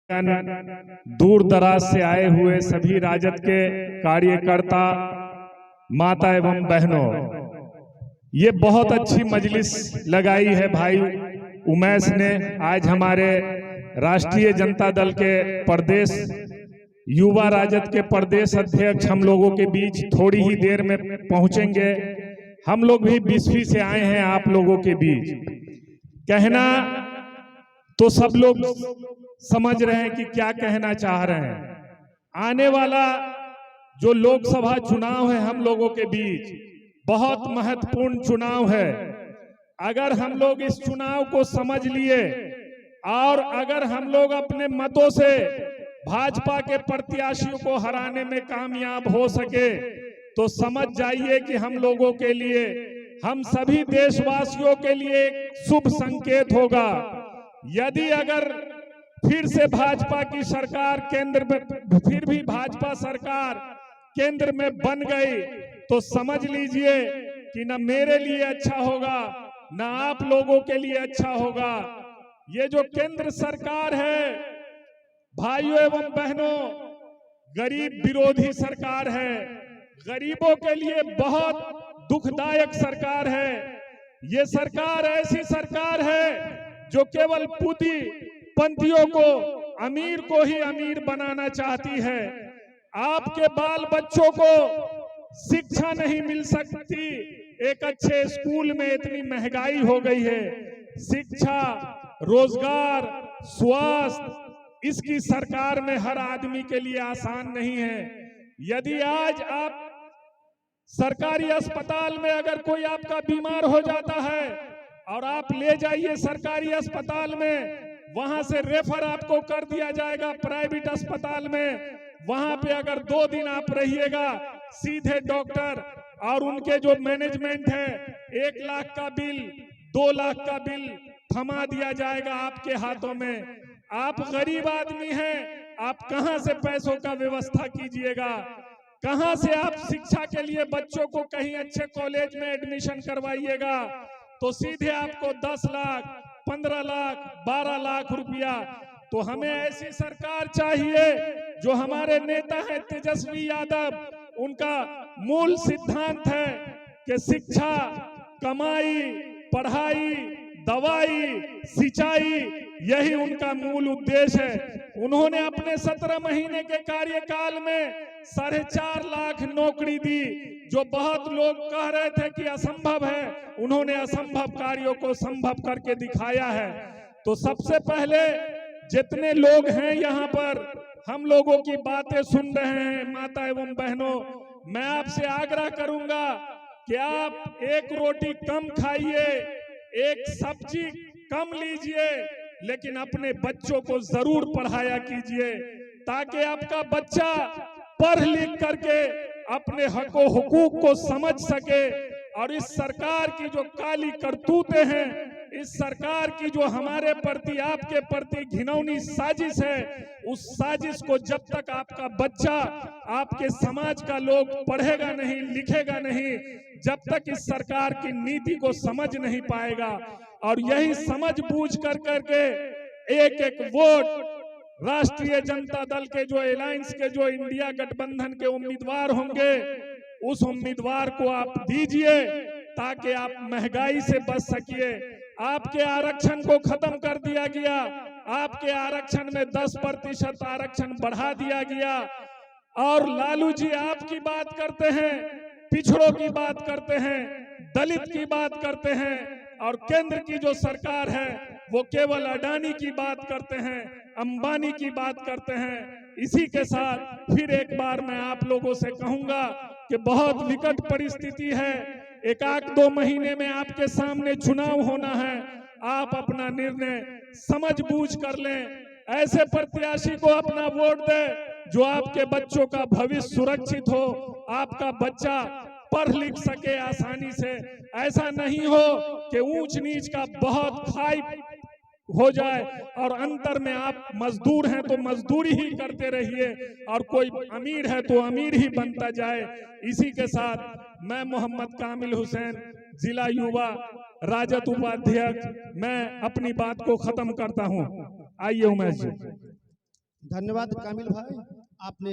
दूर दराज से आए हुए सभी राजद के कार्यकर्ता, माता एवं बहनों, ये बहुत अच्छी मजलिस लगाई है भाई उमेश ने। आज हमारे राष्ट्रीय जनता दल के प्रदेश युवा राजद के प्रदेश अध्यक्ष हम लोगों के बीच थोड़ी ही देर में पहुंचेंगे। हम लोग भी बिस्फी से आए हैं आप लोगों के बीच। कहना तो सब लोग समझ रहे हैं कि क्या कहना चाह रहे हैं। आने वाला जो लोकसभा चुनाव है हम लोगों के बीच बहुत महत्वपूर्ण चुनाव है। अगर हम लोग इस चुनाव को समझ लिए और अगर हम लोग अपने मतों से भाजपा के प्रत्याशियों को हराने में कामयाब हो सके तो समझ जाइए कि हम लोगों के लिए, हम सभी देशवासियों के लिए एक शुभ संकेत होगा। यदि अगर फिर से भाजपा की सरकार केंद्र में, फिर भी भाजपा सरकार केंद्र में बन गई तो समझ लीजिए कि न मेरे लिए अच्छा होगा न आप लोगों के लिए अच्छा होगा। ये जो केंद्र सरकार है भाइयों एवं बहनों, गरीब विरोधी सरकार है। गरीबों के लिए बहुत दुखदायक सरकार है। ये सरकार ऐसी सरकार है जो केवल पंथियों को, अमीर को ही अमीर बनाना चाहती है। आपके बाल बच्चों को शिक्षा नहीं मिल सकती। एक अच्छे स्कूल में इतनी महंगाई हो गई है। शिक्षा, रोजगार, स्वास्थ्य इसकी सरकार में हर आदमी के लिए आसान नहीं है। यदि आज आप सरकारी अस्पताल में अगर कोई आपका बीमार हो जाता है और आप ले जाइए सरकारी अस्पताल में, वहां से रेफर आपको कर दिया जाएगा प्राइवेट अस्पताल में। वहां पे अगर 2 दिन आप रहिएगा सीधे डॉक्टर और उनके जो मैनेजमेंट है 1 लाख का बिल, 2 लाख का बिल थमा दिया जाएगा आपके हाथों में। आप गरीब आदमी हैं, आप कहां से पैसों का व्यवस्था कीजिएगा? कहां से आप शिक्षा के लिए बच्चों को कहीं अच्छे कॉलेज में एडमिशन करवाइएगा? तो सीधे आपको 10 लाख, 15 लाख, 12 लाख रुपया। तो हमें ऐसी सरकार चाहिए जो हमारे नेता हैं तेजस्वी यादव, उनका मूल सिद्धांत है कि शिक्षा, कमाई, पढ़ाई, दवाई, सिंचाई, यही उनका मूल उद्देश्य है। उन्होंने अपने 17 महीने के कार्यकाल में 4.5 लाख नौकरी दी, जो बहुत लोग कह रहे थे कि असंभव है। उन्होंने असंभव कार्यों को संभव करके दिखाया है। तो सबसे पहले जितने लोग हैं यहाँ पर हम लोगों की बातें सुन रहे हैं, माता एवं बहनों, मैं आपसे आग्रह करूंगा कि आप 1 रोटी कम खाइए, 1 सब्जी कम लीजिए, लेकिन अपने बच्चों को जरूर पढ़ाया कीजिए ताकि आपका बच्चा पढ़ लिख करके अपने हकों हुकूक को समझ सके। और इस सरकार की जो काली करतूतें हैं, इस सरकार की जो हमारे प्रति, आपके प्रति घिनौनी साजिश है, उस साजिश को जब तक आपका बच्चा, आपके समाज का लोग पढ़ेगा नहीं, लिखेगा नहीं, जब तक इस सरकार की नीति को समझ नहीं पाएगा। और यही समझ बूझ कर करके एक एक वोट राष्ट्रीय जनता दल के जो अलायंस के, जो इंडिया गठबंधन के उम्मीदवार होंगे, उस उम्मीदवार को आप दीजिए ताकि आप महंगाई से बच सकिए। आपके आरक्षण को खत्म कर दिया गया, आपके आरक्षण में 10% आरक्षण बढ़ा दिया गया। और लालू जी आपकी बात करते हैं, पिछड़ों की बात करते हैं, दलित की बात करते हैं, और केंद्र की जो सरकार है वो केवल अडानी की बात करते हैं, अंबानी की बात करते हैं। इसी के साथ फिर एक बार मैं आप लोगों से कहूंगा कि बहुत विकट परिस्थिति है। 1-2 महीने में आपके सामने चुनाव होना है। आप अपना निर्णय समझ बूझ कर लें, ऐसे प्रत्याशी को अपना वोट दें जो आपके बच्चों का भविष्य सुरक्षित हो, आपका बच्चा पढ़ लिख सके आसानी से। ऐसा नहीं हो कि ऊंच नीच का बहुत खाई हो जाए और अंतर में आप मजदूर हैं तो मजदूरी ही करते रहिए और कोई अमीर है तो अमीर ही बनता जाए। इसी के साथ मैं मोहम्मद कामिल हुसैन, जिला युवा राजद उपाध्यक्ष, मैं अपनी बात को खत्म करता हूं। आइए उमेश जी। धन्यवाद कामिल भाई, आपने